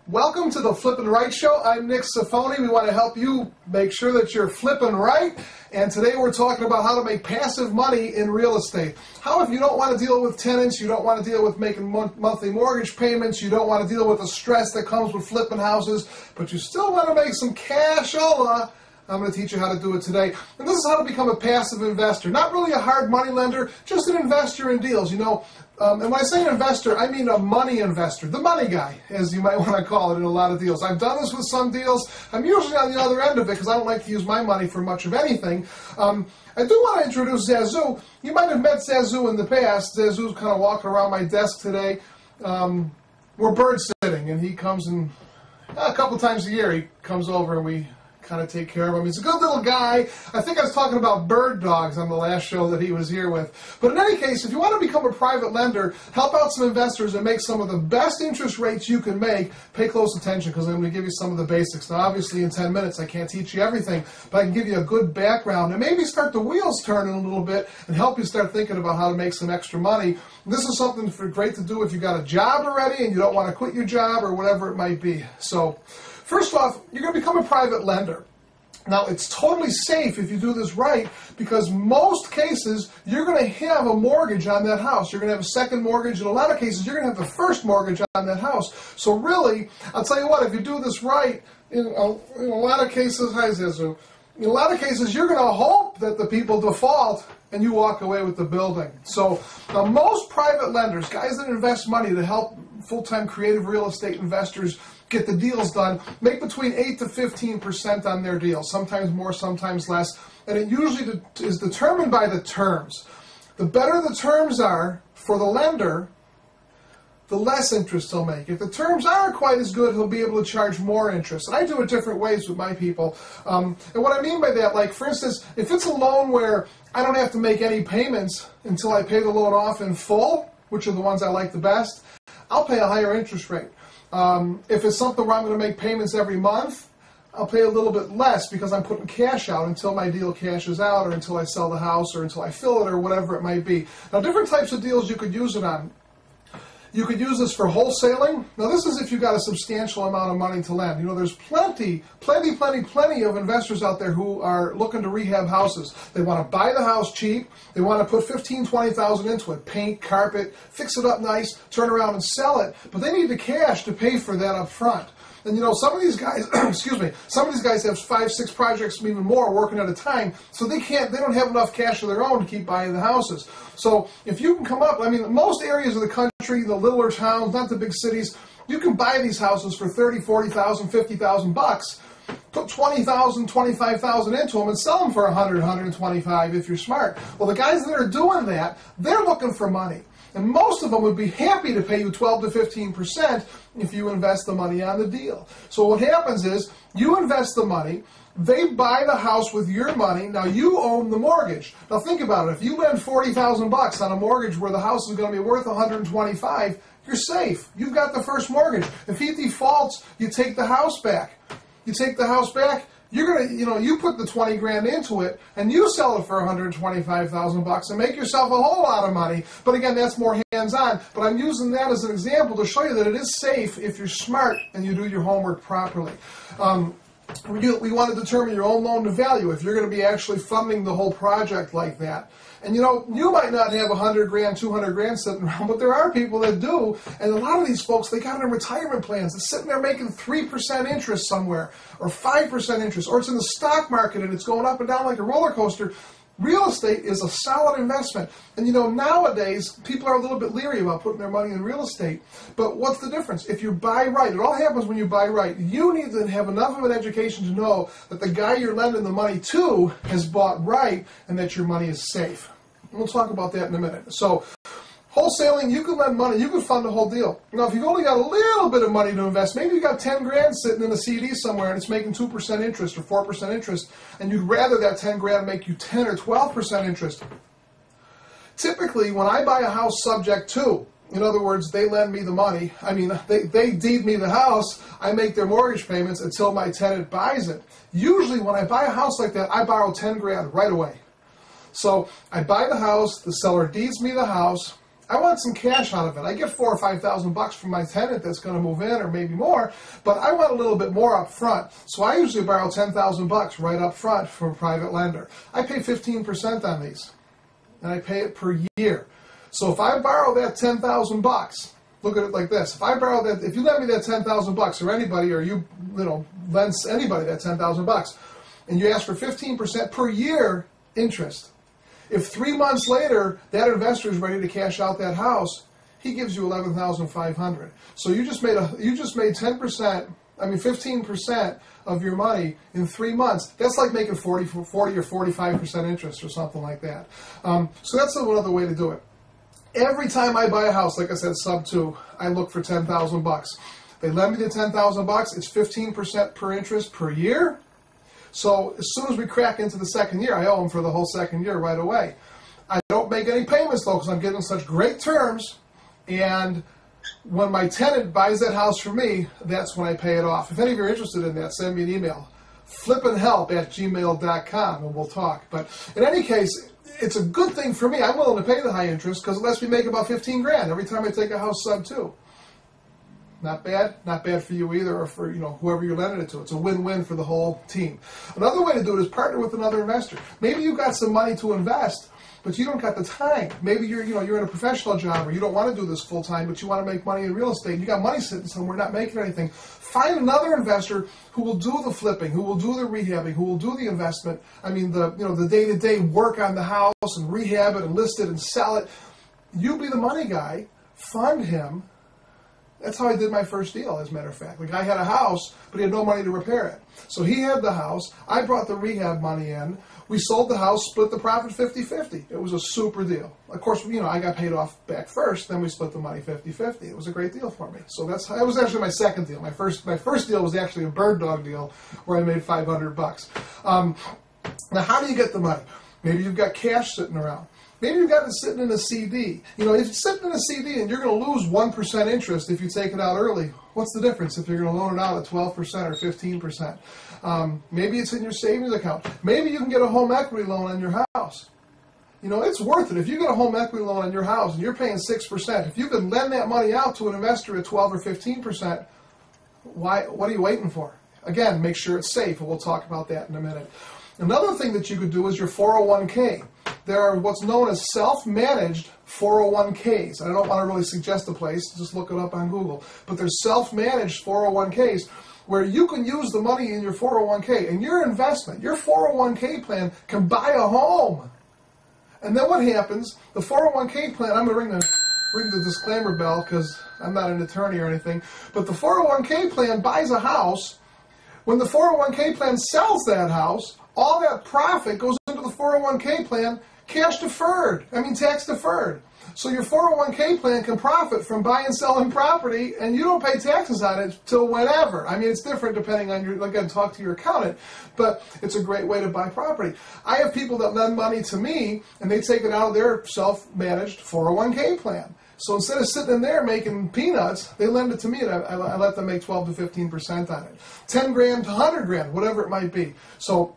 Welcome to the Flippin' Right Show. I'm Nick Safoni. We want to help you make sure that you're flipping right. And today we're talking about how to make passive money in real estate. How if you don't want to deal with tenants, you don't want to deal with making monthly mortgage payments, you don't want to deal with the stress that comes with flipping houses, but you still want to make some cashola. I'm going to teach you how to do it today. And this is how to become a passive investor. Not really a hard money lender, just an investor in deals. You know, and when I say an investor, I mean a money investor. The money guy, as you might want to call it in a lot of deals. I've done this with some deals. I'm usually on the other end of it because I don't like to use my money for much of anything. I do want to introduce Zazu. You might have met Zazu in the past. Zazu's kind of walking around my desk today. We're bird sitting, and he comes in a couple times a year. He comes over and we kind of take care of him. He's a good little guy. I think I was talking about bird dogs on the last show that he was here with. But in any case, if you want to become a private lender, help out some investors and make some of the best interest rates you can make, pay close attention because I'm going to give you some of the basics. Now, obviously, in 10 minutes, I can't teach you everything, but I can give you a good background and maybe start the wheels turning a little bit and help you start thinking about how to make some extra money. This is something great to do if you've got a job already and you don't want to quit your job or whatever it might be. So, first off, you're going to become a private lender. Now, it's totally safe if you do this right because most cases, you're going to have a mortgage on that house. You're going to have a second mortgage. In a lot of cases, you're going to have the first mortgage on that house. So really, I'll tell you what, if you do this right, in a lot of cases, hi Zazu, in a lot of cases, you're going to hope that the people default and you walk away with the building. So now most private lenders, guys that invest money to help full-time creative real estate investors get the deals done, make between 8 to 15% on their deals, sometimes more, sometimes less, and it usually is determined by the terms. The better the terms are for the lender, the less interest he'll make. If the terms aren't quite as good, he'll be able to charge more interest. And I do it different ways with my people. And what I mean by that, like for instance, if it's a loan where I don't have to make any payments until I pay the loan off in full, which are the ones I like the best, I'll pay a higher interest rate. If it's something where I'm going to make payments every month, I'll pay a little bit less because I'm putting cash out until my deal cashes out or until I sell the house or until I fill it or whatever it might be. Now, different types of deals you could use it on. You could use this for wholesaling. Now, this is if you've got a substantial amount of money to lend. You know, there's plenty of investors out there who are looking to rehab houses. They want to buy the house cheap. They want to put $15,000, $20,000 into it, paint, carpet, fix it up nice, turn around and sell it. But they need the cash to pay for that up front. And you know, some of these guys, excuse me, some of these guys have 5, 6 projects, even more, working at a time, so they don't have enough cash of their own to keep buying the houses. So if you can come up, I mean, most areas of the country, the littler towns, not the big cities, you can buy these houses for $30,000, $40,000, $50,000, put $20,000, $25,000 into them and sell them for $100, $125 if you're smart. Well, the guys that are doing that, they're looking for money. And most of them would be happy to pay you 12 to 15% if you invest the money on the deal. So what happens is you invest the money, they buy the house with your money, now you own the mortgage. Now think about it, if you lend $40,000 on a mortgage where the house is going to be worth $125, you're safe. You've got the first mortgage. If he defaults, you take the house back. You take the house back, you're gonna, you put the 20 grand into it, and you sell it for $125,000 and make yourself a whole lot of money. But again, that's more hands-on. But I'm using that as an example to show you that it is safe if you're smart and you do your homework properly. We want to determine your own loan to value if you're going to be actually funding the whole project like that. And you might not have 100 grand, 200 grand sitting around, but there are people that do. And a lot of these folks, they got it in retirement plans. They're sitting there making 3% interest somewhere, or 5% interest, or it's in the stock market and it's going up and down like a roller coaster. Real estate is a solid investment. And nowadays, people are a little bit leery about putting their money in real estate. But what's the difference? If you buy right, it all happens when you buy right. You need to have enough of an education to know that the guy you're lending the money to has bought right and that your money is safe. And we'll talk about that in a minute. So, wholesaling, you can lend money, you can fund the whole deal. Now, if you've only got a little bit of money to invest, maybe you got 10 grand sitting in a CD somewhere and it's making 2% interest or 4% interest, and you'd rather that 10 grand make you 10 or 12% interest. Typically, when I buy a house subject to, in other words, they lend me the money, they deed me the house, I make their mortgage payments until my tenant buys it. Usually, when I buy a house like that, I borrow 10 grand right away. So I buy the house, the seller deeds me the house, I want some cash out of it. I get $4,000 or $5,000 from my tenant that's going to move in, or maybe more, but I want a little bit more up front. So I usually borrow $10,000 right up front from a private lender. I pay 15% on these, and I pay it per year. So if I borrow that $10,000, look at it like this: if I borrow that, if you lend me that $10,000, or anybody, or you lends anybody that $10,000, and you ask for 15% per year interest. If 3 months later that investor is ready to cash out that house, he gives you $11,500. So you just made 15% of your money in 3 months. That's like making 40 or 45% interest or something like that. So that's another way to do it. Every time I buy a house, like I said, sub 2, I look for $10,000. They lend me the $10,000. It's 15% per interest per year. So as soon as we crack into the second year, I owe them for the whole second year right away. I don't make any payments, though, because I'm getting such great terms. And when my tenant buys that house from me, that's when I pay it off. If any of you are interested in that, send me an email. flippandhelp@gmail.com, and we'll talk. But in any case, it's a good thing for me. I'm willing to pay the high interest because it lets me make about 15 grand every time I take a house sub 2. Not bad. Not bad for you either, or for whoever you're lending it to. It's a win-win for the whole team. Another way to do it is partner with another investor. Maybe you've got some money to invest, but you don't got the time. Maybe you're in a professional job, or you don't want to do this full time, but you want to make money in real estate. You got money sitting somewhere, not making anything. Find another investor who will do the flipping, who will do the rehabbing, who will do the investment. I mean, the day-to-day work on the house and rehab it and list it and sell it. You be the money guy. Fund him. That's how I did my first deal, as a matter of fact. The guy had a house, but he had no money to repair it. So he had the house. I brought the rehab money in. We sold the house, split the profit 50-50. It was a super deal. Of course, I got paid off back first, then we split the money 50-50. It was a great deal for me. So that was actually my second deal. My first deal was actually a bird dog deal where I made $500. Now, how do you get the money? Maybe you've got cash sitting around. Maybe you've got it sitting in a CD. If it's sitting in a CD and you're going to lose 1% interest if you take it out early, what's the difference if you're going to loan it out at 12% or 15%? Maybe it's in your savings account. Maybe you can get a home equity loan on your house. It's worth it. If you get a home equity loan on your house and you're paying 6%, if you can lend that money out to an investor at 12 or 15%, what are you waiting for? Again, make sure it's safe, and we'll talk about that in a minute. Another thing that you could do is your 401k. There are what's known as self-managed 401ks. I don't want to really suggest a place, just look it up on Google. But there's self-managed 401ks where you can use the money in your 401k and your investment, your 401k plan can buy a home. And then what happens, the 401k plan, I'm going to ring the disclaimer bell because I'm not an attorney or anything, but the 401k plan buys a house. When the 401k plan sells that house, all that profit goes into the 401k plan tax deferred. So your 401k plan can profit from buying and selling property, and you don't pay taxes on it till whenever. I mean, it's different depending on talk to your accountant, but it's a great way to buy property. I have people that lend money to me, and they take it out of their self-managed 401k plan. So instead of sitting in there making peanuts, they lend it to me, and I let them make 12 to 15% on it. 10 grand to 100 grand, whatever it might be. So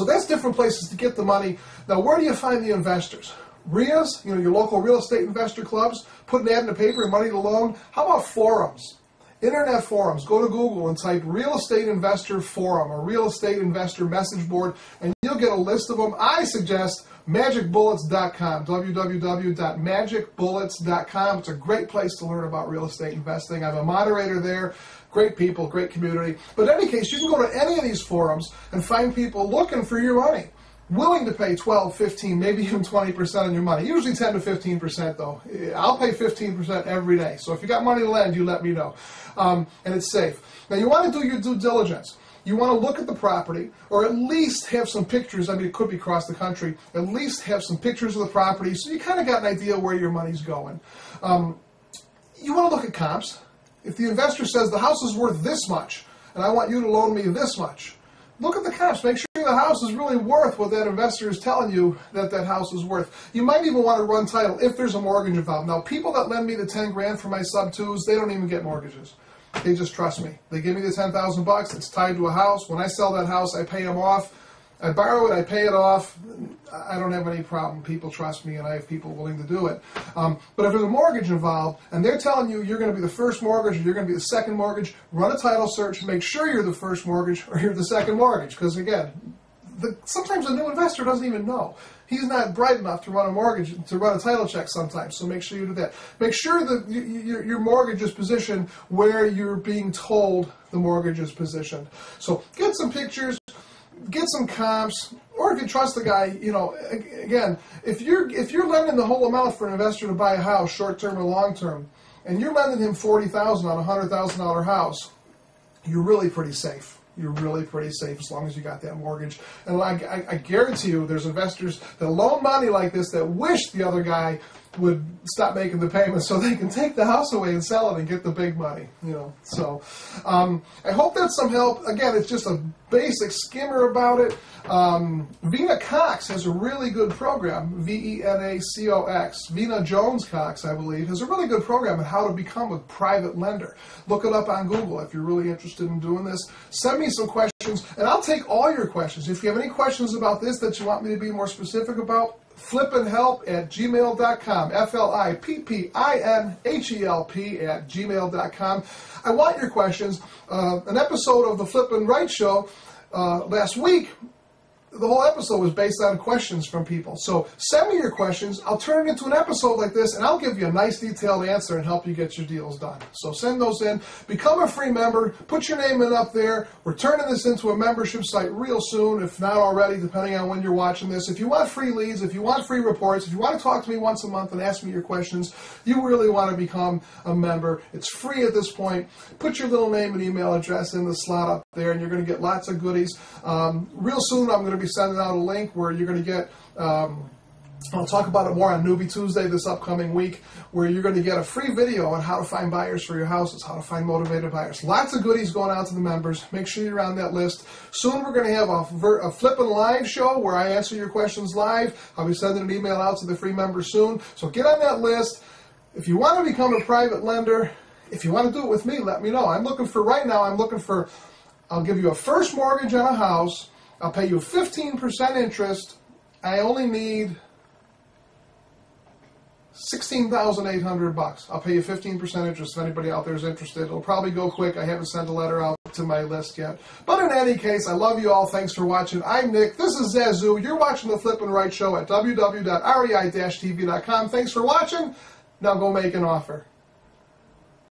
that's different places to get the money. Now, where do you find the investors? RIAs, your local real estate investor clubs, put an ad in the paper, money to loan. How about forums? Internet forums. Go to Google and type Real Estate Investor Forum or Real Estate Investor Message Board, and you'll get a list of them. I suggest magicbullets.com, www.magicbullets.com. It's a great place to learn about real estate investing. I'm a moderator there. Great people, great community. But in any case, you can go to any of these forums and find people looking for your money, willing to pay 12, 15, maybe even 20% on your money. Usually 10 to 15% though. I'll pay 15% every day. So if you got money to lend, you let me know. And it's safe. Now you want to do your due diligence. You want to look at the property, or at least have some pictures. I mean, it could be across the country. At least have some pictures of the property so you kind of got an idea where your money's going. You want to look at comps. If the investor says the house is worth this much, and I want you to loan me this much, look at the comps. Make sure the house is really worth what that investor is telling you that house is worth. You might even want to run title if there's a mortgage involved. Now, people that lend me the 10 grand for my sub-2s, they don't even get mortgages. They just trust me. They give me the $10,000. It's tied to a house. When I sell that house, I pay them off. I borrow it, I pay it off. I don't have any problem. People trust me, and I have people willing to do it. But if there's a mortgage involved, and they're telling you you're going to be the first mortgage or you're going to be the second mortgage, run a title search, make sure you're the first mortgage or you're the second mortgage. Because again, sometimes a new investor doesn't even know. He's not bright enough to run a mortgage, to run a title check sometimes, so make sure you do that. Make sure that your mortgage is positioned where you're being told the mortgage is positioned. So get some pictures, get some comps, or if you trust the guy, you know, again, if you're lending the whole amount for an investor to buy a house, short term or long term, and you're lending him $40,000 on a $100,000 house, you're really pretty safe. You're really pretty safe as long as you got that mortgage. And I guarantee you there's investors that loan money like this that wish the other guy would stop making the payments so they can take the house away and sell it and get the big money, you know. So I hope that's some help. Again, it's just a basic skimmer about it. Vena Cox has a really good program, VENACOX. Vena Jones Cox, I believe, has a really good program on how to become a private lender. Look it up on Google if you're really interested in doing this. Send me some questions, and I'll take all your questions. If you have any questions about this that you want me to be more specific about, flippinhelp@gmail.com, FLIPPINHELP@gmail.com. I want your questions. An episode of the Flippin' Right Show last week, the whole episode was based on questions from people. So send me your questions. I'll turn it into an episode like this, and I'll give you a nice detailed answer and help you get your deals done. So send those in. Become a free member. Put your name in up there. We're turning this into a membership site real soon, if not already, depending on when you're watching this. If you want free leads, if you want free reports, if you want to talk to me once a month and ask me your questions, you really want to become a member. It's free at this point. Put your little name and email address in the slot up there, and you're going to get lots of goodies. Real soon, I'm going to be sending out a link where you're going to get, I'll talk about it more on Newbie Tuesday this upcoming week, where you're going to get a free video on how to find buyers for your houses, how to find motivated buyers. Lots of goodies going out to the members. Make sure you're on that list. Soon we're going to have a Flippin' Live show where I answer your questions live. I'll be sending an email out to the free members soon. So get on that list. If you want to become a private lender, if you want to do it with me, let me know. Right now, I'll give you a first mortgage on a house. I'll pay you 15% interest. I only need $16,800. I'll pay you 15% interest if anybody out there is interested. It'll probably go quick. I haven't sent a letter out to my list yet. But in any case, I love you all. Thanks for watching. I'm Nick. This is Zazu. You're watching the Flippin' Right Show at www.rei-tv.com. Thanks for watching. Now go make an offer.